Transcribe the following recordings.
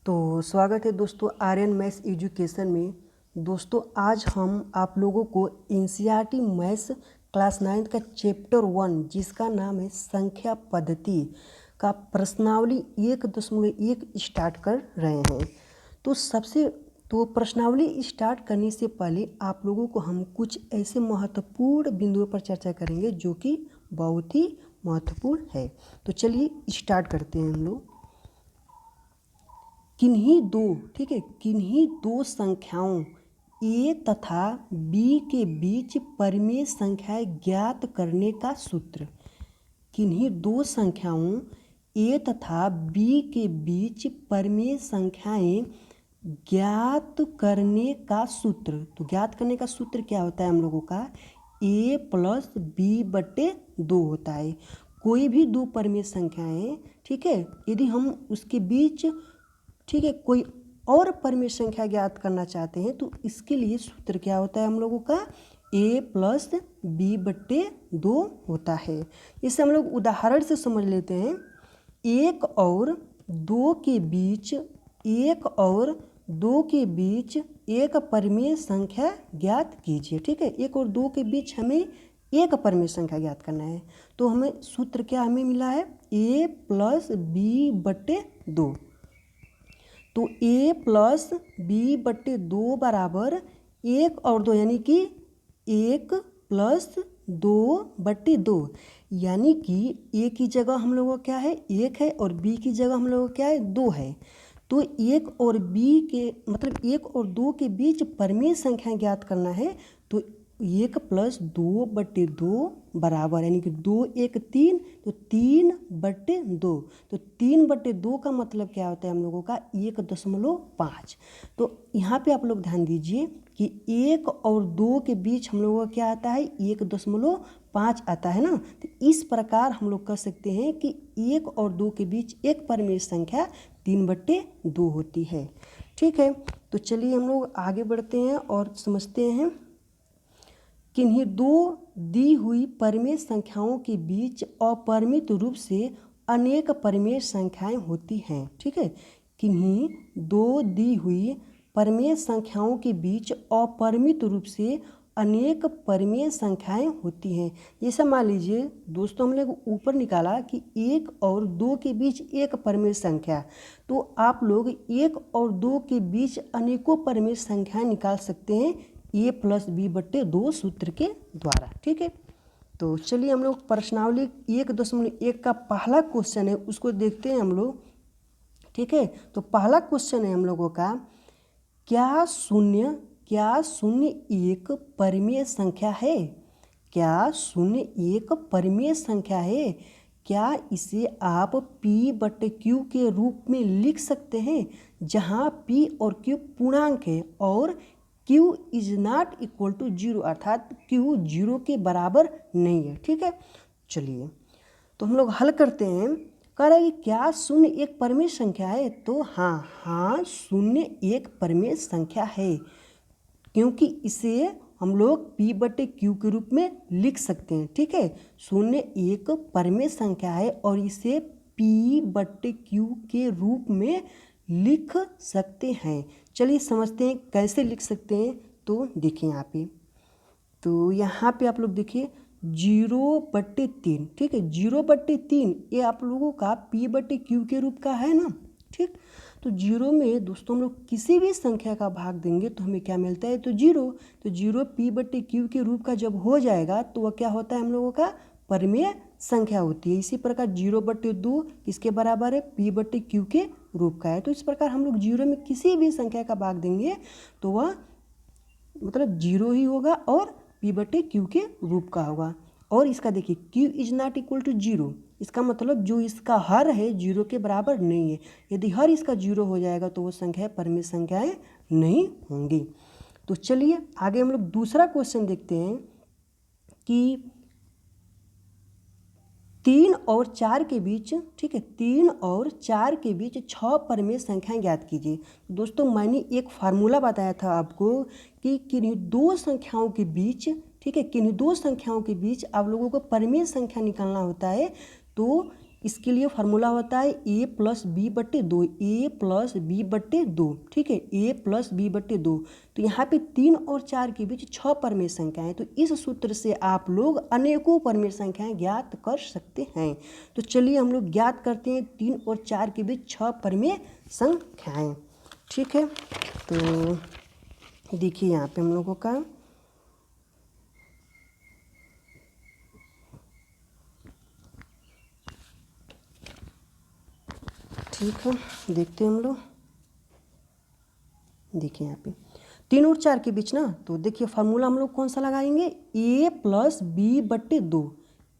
तो स्वागत है दोस्तों आर्यन मैथ्स एजुकेशन में। दोस्तों आज हम आप लोगों को एनसीईआरटी मैथ्स क्लास 9 का चैप्टर 1 जिसका नाम है संख्या पद्धति का प्रश्नावली 1.1 स्टार्ट कर रहे हैं। तो प्रश्नावली स्टार्ट करने से पहले आप लोगों को हम कुछ ऐसे महत्वपूर्ण बिंदुओं पर चर्चा करेंगे जो कि बहुत ही महत्वपूर्ण है। तो चलिए स्टार्ट करते हैं हम लोग। किन्हीं दो संख्याओं a तथा b के बीच परिमेय संख्याएं ज्ञात करने का सूत्र। किन्हीं दो संख्याओं a तथा b के बीच परिमेय संख्याएं ज्ञात करने का सूत्र। तो ज्ञात करने का सूत्र क्या होता है हम लोगों का? a + b/2 होता है। कोई भी दो परिमेय संख्याएं, ठीक है, यदि हम उसके बीच, ठीक है, कोई और परिमेय संख्या ज्ञात करना चाहते हैं तो इसके लिए सूत्र क्या होता है हम लोगों का? a + b/2 होता है। इसे हम लोग उदाहरण से समझ लेते हैं। एक और दो के बीच एक परिमेय संख्या ज्ञात कीजिए। ठीक है, एक और दो के बीच हमें एक परिमेय संख्या ज्ञात करना है। तो हमें सूत्र क्या हमें मिला है? a + b/2। तो a + b/2 बराबर 1 और 2, यानी कि 1 + 2/2, यानी कि a की जगह हम लोगों का क्या है? 1 है और b की जगह हम लोगों का क्या है? 2 है। तो 1 और 2 के बीच परिमेय संख्या ज्ञात करना है। तो 1 + 2/2 बराबर, यानी कि 2 1 3, तो 3/2। तो 3/2 का मतलब क्या होता है हम लोगों का? 1.5। तो यहाँ पे आप लोग ध्यान दीजिए कि 1 और 2 के बीच हम लोगों का क्या आता है? 1.5 आता है ना। तो इस प्रकार हम लोग कह सकते हैं कि 1 और 2 के बीच एक परिमेय संख्या 3/2 होती है। ठीक है, तो चलिए हम लोग आगे बढ़ते हैं और समझते हैं। किन्हीं दो दी हुई परिमेय संख्याओं के बीच अपरिमित रूप से अनेक परिमेय संख्याएं होती हैं। ठीक है, किन्हीं दो दी हुई परिमेय संख्याओं के बीच अपरिमित रूप से अनेक परिमेय संख्याएं होती हैं। जैसे मान लीजिए दोस्तों, हम लोग ऊपर निकाला कि 1 और 2 के बीच एक परिमेय संख्या, तो आप लोग 1 और 2 के बीच अनेकों परिमेय संख्याएं निकाल सकते हैं a + b/2 सूत्र के द्वारा। ठीक है, तो चलिए हम लोग प्रश्नावली 1.1 का पहला क्वेश्चन है उसको देखते हैं हम लोग। ठीक है, तो पहला क्वेश्चन है हम लोगों का, क्या शून्य एक परिमेय संख्या है? क्या शून्य एक परिमेय संख्या है? क्या इसे आप p/q के रूप में लिख सकते हैं, जहां p और q पूर्णांक है और q ≠ 0, अर्थात q 0 के बराबर नहीं है। ठीक है, चलिए तो हम लोग हल करते हैं। कह रहा है कि क्या शून्य एक परिमेय संख्या है? तो हाँ, शून्य एक परिमेय संख्या है, क्योंकि इसे हम लोग p/q के रूप में लिख सकते हैं। ठीक है, शून्य एक परिमेय संख्या है और इसे p/q के रूप में लिख सकते हैं। चलिए समझते हैं कैसे लिख सकते हैं। तो देखिए यहाँ पे आप लोग देखिए 0/3। ठीक है, 0/3 ये आप लोगों का p/q के रूप का है ना। ठीक, तो 0 में दोस्तों हम लोग किसी भी संख्या का भाग देंगे तो हमें क्या मिलता है? तो 0। तो 0 p/q के रूप का जब हो जाएगा तो वह क्या होता है हम लोगों का? परिमेय संख्या होती है। इसी प्रकार 0/2 किसके बराबर है? p/q के रूप का है। तो इस प्रकार हम लोग 0 में किसी भी संख्या का भाग देंगे तो वह मतलब 0 ही होगा और p/q के रूप का होगा। और इसका देखिए q ≠ 0, इसका मतलब जो इसका हर है 0 के बराबर नहीं है। यदि हर इसका 0 हो जाएगा तो वो संख्या परिमेय संख्याएं नहीं होंगी। तो चलिए आगे हम लोग दूसरा क्वेश्चन देखते हैं कि 3 और 4 के बीच, ठीक है, 3 और 4 के बीच 6 परिमेय संख्याएं ज्ञात कीजिए। दोस्तों मैंने एक फार्मूला बताया था आपको कि किन्हीं दो संख्याओं के बीच, ठीक है, किन्हीं दो संख्याओं के बीच आप लोगों को परिमेय संख्या निकालना होता है। तो इसके लिए फार्मूला होता है a प्लस बी बट्टे 2, ए प्लस बी बट्टे 2, ठीक है, a प्लस बी बट्टे 2। तो यहाँ पे 3 और 4 के बीच 6 परमेय संख्याएं, तो इस सूत्र से आप लोग अनेकों परमेय संख्याएं ज्ञात कर सकते हैं। तो चलिए हम लोग ज्ञात करते हैं 3 और 4 के बीच 6 परमेय संख्याएं, ठीक है। तो देखिए यहाँ पे हम लोगों का ठीक है, देखते हैं हम लोग। देखिए यहाँ पे 3 और 4 के बीच ना, तो देखिए फार्मूला हम लोग कौन सा लगाएंगे, a प्लस बी बट्टे 2,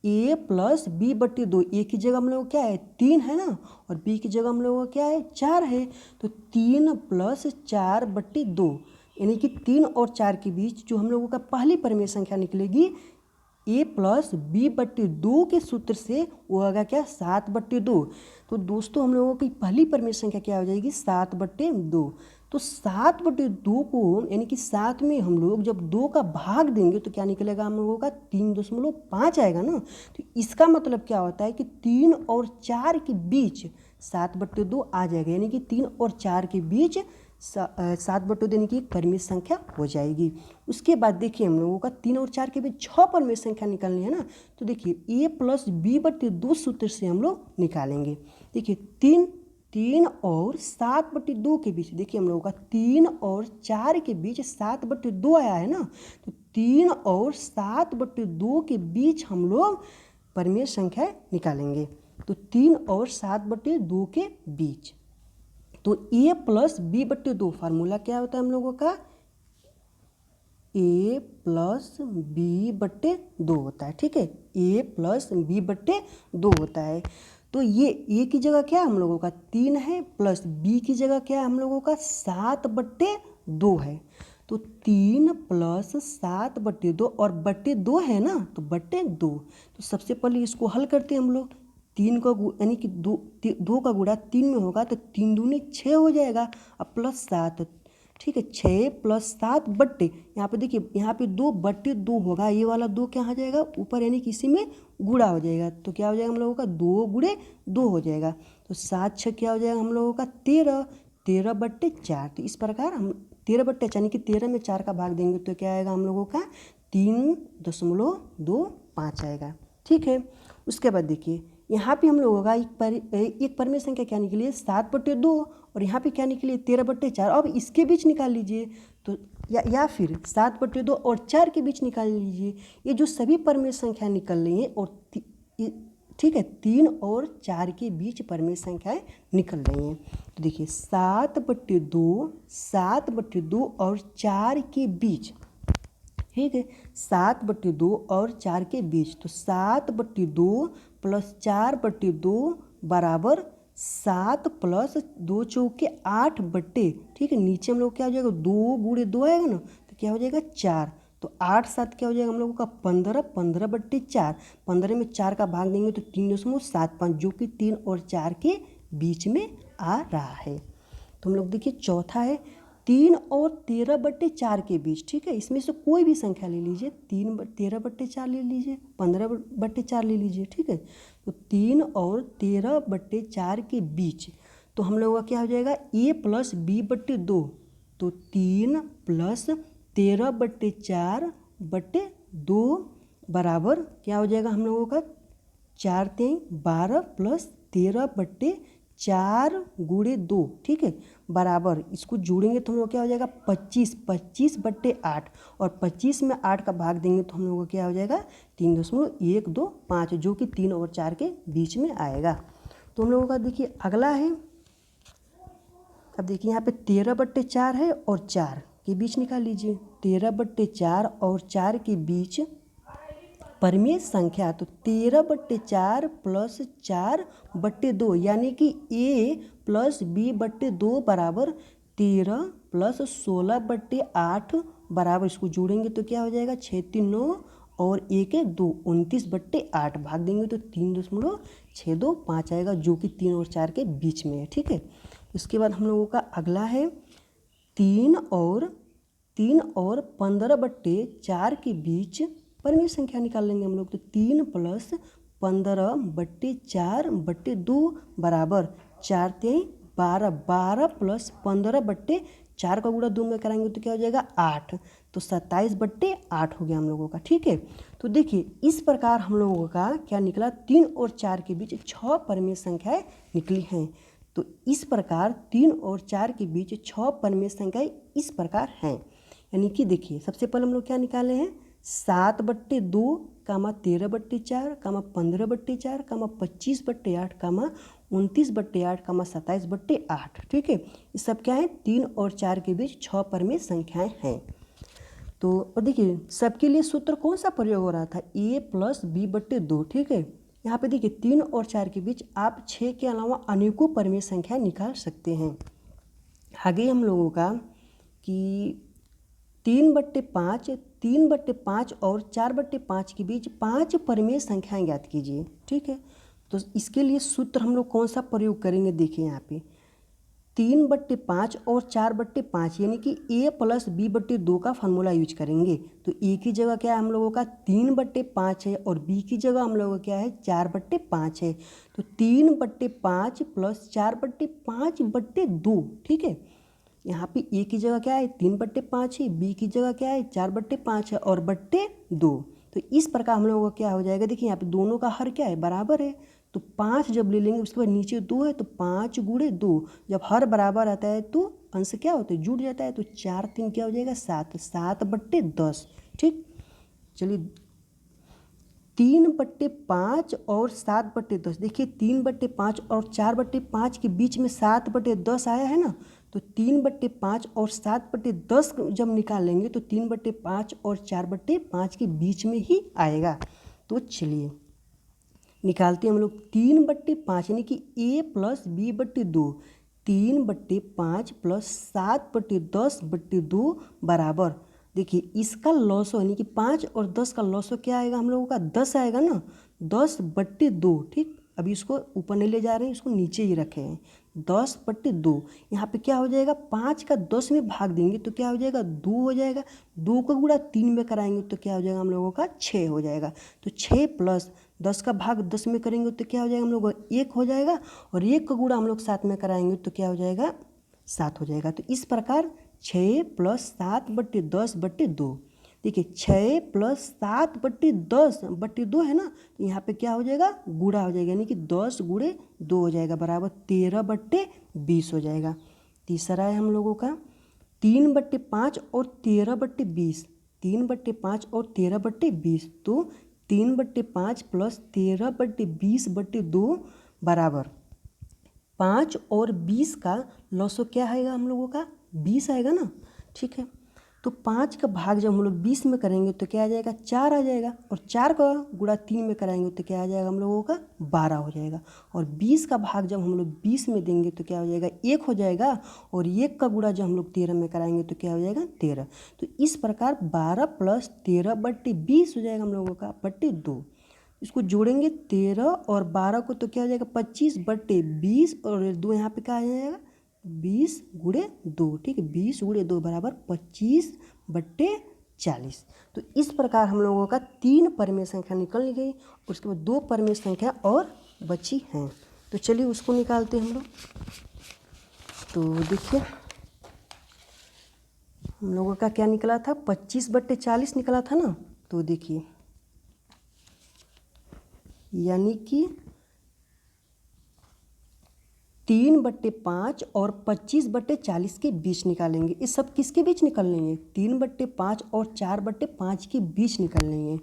a प्लस बी बट्टे 2। ए की जगह हम लोग क्या है 3 है ना, और बी की जगह हम लोग क्या है 4 है, तो 3 प्लस 4 बट्टे 2, यानी कि 3 और 4 के बीच जो हम लोगों का पहली परमेय संख्या निकलेगी a प्लस बी बट्टे 2 के सूत्र से वो होगा क्या 7 बट्टे 2। तो दोस्तों हम लोगों की पहली परमेय संख्या क्या हो जाएगी 7 बट्टे 2। तो 7 बट्टे 2 को यानी कि 7 में हम लोग जब 2 का भाग देंगे तो क्या निकलेगा हम लोगों का 3.5 आएगा ना। तो इसका मतलब क्या होता है कि 3 और 4 के बीच 7 बट्टे 2 आ जाएगा, यानी कि 3 और 4 के बीच 7 बट्टे 2 यानी कि एक परमेय संख्या हो जाएगी। उसके बाद देखिए हम लोगों का 3 और 4 के बीच 6 परमेय संख्या निकालनी है ना, तो देखिए a प्लस बी बट्टे 2 सूत्र से हम लोग निकालेंगे। देखिए 3 और 7 बट्टे 2 के बीच, देखिए हम लोगों का 3 और 4 के बीच 7 बट्टे 2 आया है ना, तो 3 और 7 बट्टे 2 के बीच हम लोग परमेय संख्या निकालेंगे। तो 3 और 7 बट्टे 2 के बीच, तो a प्लस बी बट्टे 2 फार्मूला क्या होता है हम लोगों का a प्लस बी बट्टे 2 होता है, ठीक है, a प्लस बी बट्टे 2 होता है। तो ये a की जगह क्या है हम लोगों का 3 है, प्लस b की जगह क्या है हम लोगों का 7 बट्टे 2 है। तो 3 प्लस 7 बट्टे 2 और बट्टे 2 है ना, तो बट्टे 2। तो सबसे पहले इसको हल करते हैं हम लोग। 3 का यानी कि 2 का गुणा 3 में होगा तो 3 दूनी 6 हो जाएगा, अब प्लस 7, ठीक है, 6 प्लस 7 बट्टे, यहाँ पे देखिए यहाँ पे 2 बट्टे 2 होगा, ये वाला 2 क्या हो जाएगा ऊपर यानी कि इसी में गुणा हो जाएगा, तो क्या हो जाएगा हम लोगों का 2 गुणे 2 हो जाएगा। तो 7 6 क्या हो जाएगा हम लोगों का 13 बट्टे 4। तो इस प्रकार हम 13 बट्टे यानी कि 13 में 4 का भाग देंगे तो क्या आएगा हम लोगों का 3.25 आएगा, ठीक है। उसके बाद देखिए यहाँ पे हम लोगों का एक परमेय संख्या क्या निकली है 7 बट्टे 2, और यहाँ पे क्या निकली है 13 बट्टे 4। अब इसके बीच निकाल लीजिए, तो या फिर 7 बट्टे 2 और 4 के बीच निकाल लीजिए। ये जो सभी परमेय संख्या निकल रही हैं, और ठीक है 3 और 4 के बीच परमेय संख्याएं निकल रही हैं। तो देखिए 7 बट्टे 2 और 4 के बीच, ठीक है, 7 बट्टे 2 और 4 के बीच, तो 7 बट्टे 2 प्लस 4 बट्टे 2 बराबर 7 प्लस 2 चौके 8 बट्टे, ठीक है, नीचे हम लोग क्या हो जाएगा 2 गुणे 2 आएगा ना, तो क्या हो जाएगा 4। तो 8 7 क्या हो जाएगा हम लोगों का 15 बट्टे 4, 15 में 4 का भाग देंगे तो 3.75, जो कि 3 और 4 के बीच में आ रहा है। तो हम लोग देखिए चौथा है 3 और 13 बट्टे 4 के बीच, ठीक है, इसमें से कोई भी संख्या ले लीजिए, 13 बट्टे 4 ले लीजिए, 15 बट्टे 4 ले लीजिए, ठीक है। तो 3 और 13 बट्टे 4 के बीच, तो हम लोगों का क्या हो जाएगा a प्लस बी बट्टे 2, तो 3 प्लस 13 बट्टे 4 बट्टे 2 बराबर क्या हो जाएगा हम लोगों का 4 3 12 प्लस 13 बट्टे 4 गुणे 2, ठीक है, बराबर इसको जोड़ेंगे तो हम लोग क्या हो जाएगा 25 बट्टे 8, और 25 में 8 का भाग देंगे तो हम लोगों का क्या हो जाएगा 3.125, जो कि 3 और 4 के बीच में आएगा। तो हम लोगों का देखिए अगला है, अब देखिए यहाँ पे 13 बट्टे 4 है और 4 के बीच निकाल लीजिए, 13 बट्टे 4 और 4 के बीच परमेय संख्या, तो 13 बट्टे 4 प्लस 4 बट्टे 2, यानी कि a प्लस बी बट्टे 2 बराबर 13 प्लस 16 बट्टे 8 बराबर, इसको जोड़ेंगे तो क्या हो जाएगा 6 3 9 और 1 1 2 29 बट्टे 8, भाग देंगे तो 3.625 आएगा, जो कि 3 और 4 के बीच में है, ठीक है। उसके बाद हम लोगों का अगला है 3 और 15 बट्टे 4 के बीच परमेय संख्या निकाल लेंगे हम लोग। तो 3 प्लस 15/4/2 बराबर 4 3 12, 12 + 15/4 का गुणा 2 में कराएंगे तो क्या हो जाएगा 8, तो 27/8 हो गया हम लोगों का। ठीक है, तो देखिए इस प्रकार हम लोगों का क्या निकला, 3 और 4 के बीच 6 परिमेय संख्याएं निकली हैं। तो इस प्रकार 3 और 4 के बीच 6 परिमेय संख्याएं इस प्रकार हैं। यानी कि देखिए सबसे पहले हम लोग क्या निकाले हैं, 7/2, 13/4, 15/4, 25/8, 29/8, 27/8। ठीक है, ये सब क्या है, 3 और 4 के बीच 6 परिमेय संख्याएं हैं। तो और देखिए सबके लिए सूत्र कौन सा प्रयोग हो रहा था, a + b/2। ठीक है, यहाँ पे देखिए 3 और 4 के बीच आप 6 के अलावा अनेकों परिमेय संख्याएं निकाल सकते हैं। आगे हम लोगों का कि 3/5 और 4/5 के बीच 5 परिमेय संख्याएं ज्ञात कीजिए। ठीक है, तो इसके लिए सूत्र हम लोग कौन सा प्रयोग करेंगे, देखिए यहाँ पे 3/5 और 4/5 यानी कि a + b/2 का फार्मूला यूज करेंगे। तो a की जगह क्या है हम लोगों का 3/5 है और b की जगह हम लोगों का क्या है 4/5 है। तो 3/5 + 4/5/2। ठीक है, यहाँ पे a की जगह क्या है 3/5 है, b की जगह क्या है 4/5 है और बट्टे 2। तो इस प्रकार हम लोगों का क्या हो जाएगा, देखिए यहाँ पे दोनों का हर क्या है बराबर है, तो 5 जब ले लेंगे उसके बाद नीचे 2 है तो 5 × 2, जब हर बराबर आता है तो अंश क्या होता है जुड़ जाता है, तो 4 3 क्या हो जाएगा 7, 7/10। ठीक, चलिए 3/5 और 7/10, देखिए 3/5 और 4/5 के बीच में 7/10 आया है ना, तो 3/5 और 7/10 जब निकाल लेंगे तो 3/5 और 4/5 के बीच में ही आएगा। तो चलिए निकालते हैं हम लोग 3/5 यानी कि a + b/2, 3/5 + 7/10/2 बराबर, देखिए इसका लॉसो यानी कि 5 और 10 का लॉसो क्या आएगा हम लोगों का 10 आएगा ना, 10/2। ठीक, अभी इसको ऊपर नहीं ले जा रहे हैं, इसको नीचे ही रखे हैं, 10/2। यहाँ पे क्या हो जाएगा 5 का 10 में भाग देंगे तो क्या हो जाएगा 2 हो जाएगा, 2 का गुणा 3 में कराएंगे तो क्या हो जाएगा हम लोगों का 6 हो जाएगा। तो 6 + 10 का भाग 10 में करेंगे तो क्या हो जाएगा हम लोग 1 हो जाएगा, और 1 का गुणा हम लोग 7 में कराएंगे तो क्या हो जाएगा 7 हो जाएगा। तो इस प्रकार 6 + 7/10/2, देखिए 6 + 7/10/2 है ना, तो यहाँ पे क्या हो जाएगा गुणा हो जाएगा, यानी कि 10 × 2 हो जाएगा बराबर 13/20 हो जाएगा। तीसरा है हम लोगों का 3/5 और 13/20, 3/5 और 13/20, तो 3/5 + 13/20/2 बराबर 5 और 20 का लॉसो क्या आएगा हम लोगों का 20 आएगा ना। ठीक है, तो 5 का भाग जब हम लोग 20 में करेंगे तो क्या आ जाएगा 4 आ जाएगा, और 4 का गुणा 3 में कराएंगे तो क्या आ जाएगा हम लोगों का 12 हो जाएगा, और 20 का भाग जब हम लोग 20 में देंगे तो क्या हो जाएगा 1 हो जाएगा, और 1 का गुणा जब हम लोग 13 में कराएंगे तो क्या हो जाएगा 13। तो इस प्रकार 12 + 13/20 हो जाएगा हम लोगों का बट्टे 2। इसको जोड़ेंगे 13 और 12 को तो क्या हो जाएगा 25/20, और 2 यहाँ पे क्या आ जाएगा 20 × 2। ठीक है, 20 × 2 बराबर 25/40। तो इस प्रकार हम लोगों का 3 परिमेय संख्या निकल गई, उसके बाद 2 परिमेय संख्या और बची हैं। तो चलिए उसको निकालते हैं हम लोग। तो देखिए हम लोगों का क्या निकला था 25/40 निकला था ना, तो देखिए यानी कि 3/5 और 25/40 के बीच निकालेंगे। ये सब किसके बीच निकल लेंगे 3/5 और 4/5 के बीच निकल लेंगे।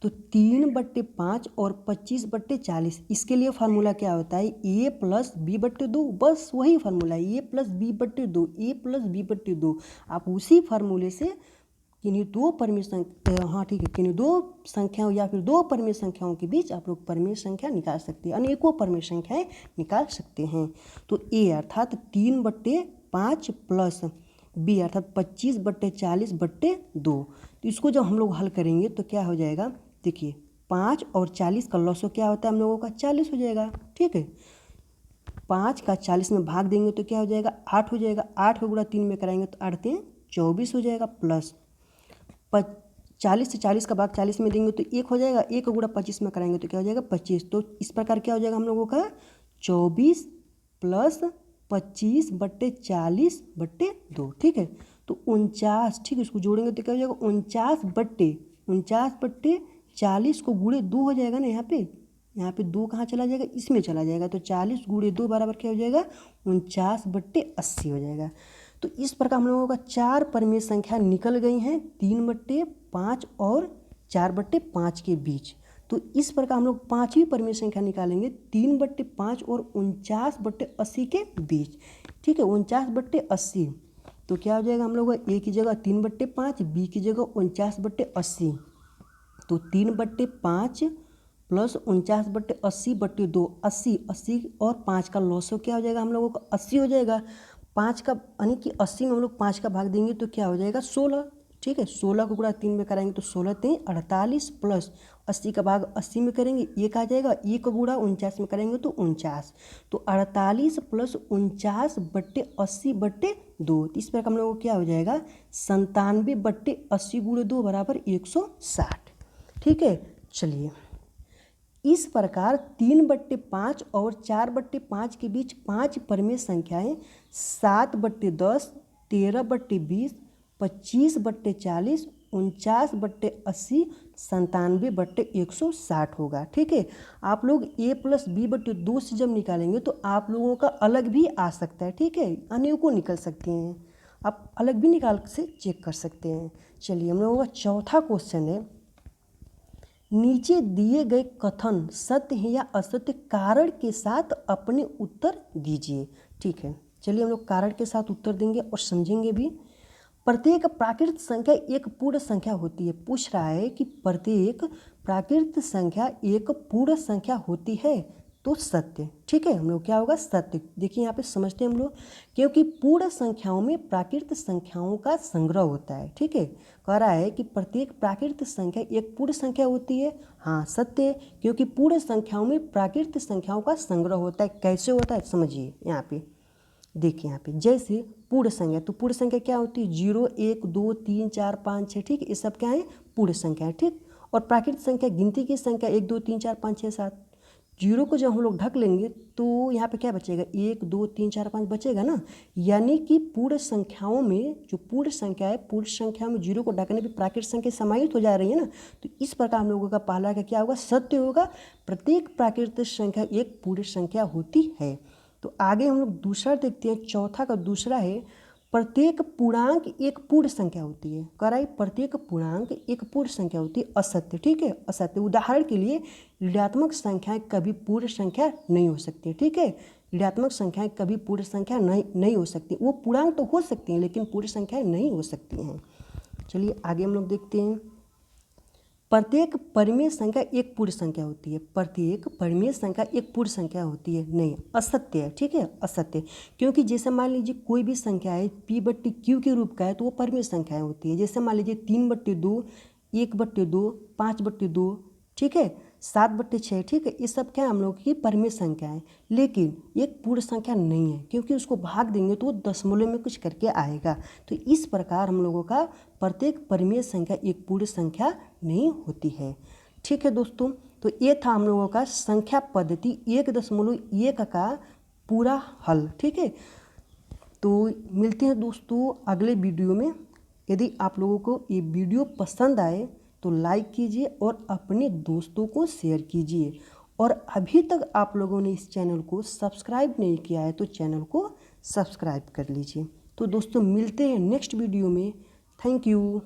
तो 3/5 और 25/40, इसके लिए फार्मूला क्या होता है a + b/2, बस वही फार्मूला है a + b/2, a + b/2। आप उसी फार्मूले से किन्हीं 2 परिमेय संख्या, हाँ ठीक है, किन्हीं 2 संख्याओं या फिर 2 परिमेय संख्याओं के बीच आप लोग परिमेय संख्या निकाल सकते हैं, अनेकों परिमेय संख्याएं निकाल सकते हैं। तो a अर्थात 3/5 + b अर्थात 25/40/2। तो इसको जब हम लोग हल करेंगे तो क्या हो जाएगा, देखिए 5 और 40 का लॉसो क्या होता है हम लोगों का 40 हो जाएगा। ठीक है, 5 का 40 में भाग देंगे तो क्या हो जाएगा 8 हो जाएगा, 8 का गुणा 3 में कराएंगे तो 8 × 3 = 24 हो जाएगा, प्लस 40 से 40 का भाग 40 में देंगे तो 1 हो जाएगा, 1 का गुणा 25 में कराएंगे तो क्या हो जाएगा 25। तो इस प्रकार क्या हो जाएगा हम लोगों का 24 प्लस 25/40/2, ठीक है। तो 49, ठीक है, इसको जोड़ेंगे तो क्या हो जाएगा 49/40 को गुणे 2 हो जाएगा ना। यहाँ पे 2 कहाँ चला जाएगा, इसमें चला जाएगा। तो 40 गुणे 2 बराबर क्या हो जाएगा 49/80 हो जाएगा। तो इस प्रकार हम लोगों का 4 परिमेय संख्या निकल गई हैं 3/5 और 4/5 के बीच। तो इस प्रकार हम लोग 5वीं परिमेय संख्या निकालेंगे 3/5 और 49/80 के बीच, ठीक है। 49/80 तो क्या हो जाएगा हम लोग ए की जगह 3/5, बी की जगह 49/80। तो 3/5 प्लस 49/80/2, 80 और 5 का लॉस हो क्या हो जाएगा हम लोगों का 80 हो जाएगा। 5 का यानी कि 80 में हम लोग 5 का भाग देंगे तो क्या हो जाएगा 16, ठीक है। 16 को गुणा 3 में कराएंगे तो 16 3 48 प्लस 80 का भाग 80 में करेंगे 1 आ जाएगा, 1 का गुणा 49 में करेंगे तो 49। तो 48 प्लस 49/80/2, इस प्रकार हम लोगों को क्या हो जाएगा 97/80 गुणे 2 बराबर 160, ठीक है। चलिए इस प्रकार 3/5 और 4/5 के बीच 5 परिमेय संख्याएं 7/10, 13/20, 25/40, 49/80, 97/160 होगा, ठीक है। आप लोग a + b/2 से जब निकालेंगे तो आप लोगों का अलग भी आ सकता है, ठीक है। अनेकों निकल सकते हैं, आप अलग भी निकाल से चेक कर सकते हैं। चलिए हम लोगों का चौथा क्वेश्चन है, नीचे दिए गए कथन सत्य है या असत्य, कारण के साथ अपने उत्तर दीजिए, ठीक है। चलिए हम लोग कारण के साथ उत्तर देंगे और समझेंगे भी। प्रत्येक प्राकृत संख्या एक पूर्ण संख्या होती है। पूछ रहा है कि प्रत्येक प्राकृत संख्या एक पूर्ण संख्या होती है तो सत्य, ठीक है। हम लोग क्या होगा सत्य। देखिए यहाँ पे समझते हैं हम लोग, क्योंकि पूर्ण संख्याओं में प्राकृत संख्याओं का संग्रह होता है, ठीक है। कह रहा है कि प्रत्येक प्राकृत संख्या एक पूर्ण संख्या होती है, हाँ सत्य है, क्योंकि पूर्ण संख्याओं में प्राकृत संख्याओं का संग्रह होता है। कैसे होता है समझिए यहाँ पे, देखिए यहाँ पे जैसे पूर्ण संख्या, तो पूर्ण संख्या क्या होती है 0 1 2 3 4 5 6, ठीक है। ये सब क्या है पूर्ण संख्या है, ठीक। और प्राकृत संख्या गिनती की संख्या 1 2 3 4 5 6 7। 0 को जब हम लोग ढक लेंगे तो यहाँ पे क्या बचेगा 1 2 3 4 5 बचेगा ना। यानी कि पूर्ण संख्याओं में जो पूर्ण संख्या है, पूर्ण संख्याओं में 0 को ढकने पर प्राकृत संख्या समाहित हो जा रही है ना। तो इस प्रकार हम लोगों का पहला का क्या होगा सत्य होगा, प्रत्येक प्राकृतिक संख्या एक पूर्ण संख्या होती है। तो आगे हम लोग दूसरा देखते हैं, चौथा का दूसरा है, प्रत्येक पूर्णांक एक पूर्ण संख्या होती है। कह रहा है प्रत्येक पूर्णांक एक पूर्ण संख्या होती है, असत्य, ठीक है, असत्य। उदाहरण के लिए ऋणात्मक संख्याएं कभी पूर्ण संख्या नहीं हो सकती, ठीक है। ऋणात्मक संख्याएं कभी पूर्ण संख्या नहीं हो सकती। वो पूर्णांक तो हो सकती हैं लेकिन पूर्ण संख्याएं नहीं हो सकती हैं। चलिए आगे हम लोग देखते हैं, प्रत्येक परिमेय संख्या एक पूर्ण संख्या होती है। प्रत्येक परिमेय संख्या एक पूर्ण संख्या होती है, नहीं, असत्य है, ठीक है, असत्य। क्योंकि जैसे मान लीजिए कोई भी संख्या है p/q के रूप का है तो वो परिमेय संख्याएं होती है। जैसे मान लीजिए 3/2, 1/2, 5/2, ठीक है, 7/6, ठीक है। ये सब क्या है हम लोग की परिमेय संख्या है, लेकिन एक पूर्ण संख्या नहीं है, क्योंकि उसको भाग देंगे तो वो दशमलव में कुछ करके आएगा। तो इस प्रकार हम लोगों का प्रत्येक परिमेय संख्या एक पूर्ण संख्या नहीं होती है, ठीक है दोस्तों। तो ये था हम लोगों का संख्या पद्धति 1.1 का पूरा हल, ठीक है। तो मिलते हैं दोस्तों अगले वीडियो में। यदि आप लोगों को ये वीडियो पसंद आए तो लाइक कीजिए और अपने दोस्तों को शेयर कीजिए। और अभी तक आप लोगों ने इस चैनल को सब्सक्राइब नहीं किया है तो चैनल को सब्सक्राइब कर लीजिए। तो दोस्तों मिलते हैं नेक्स्ट वीडियो में। Thank you.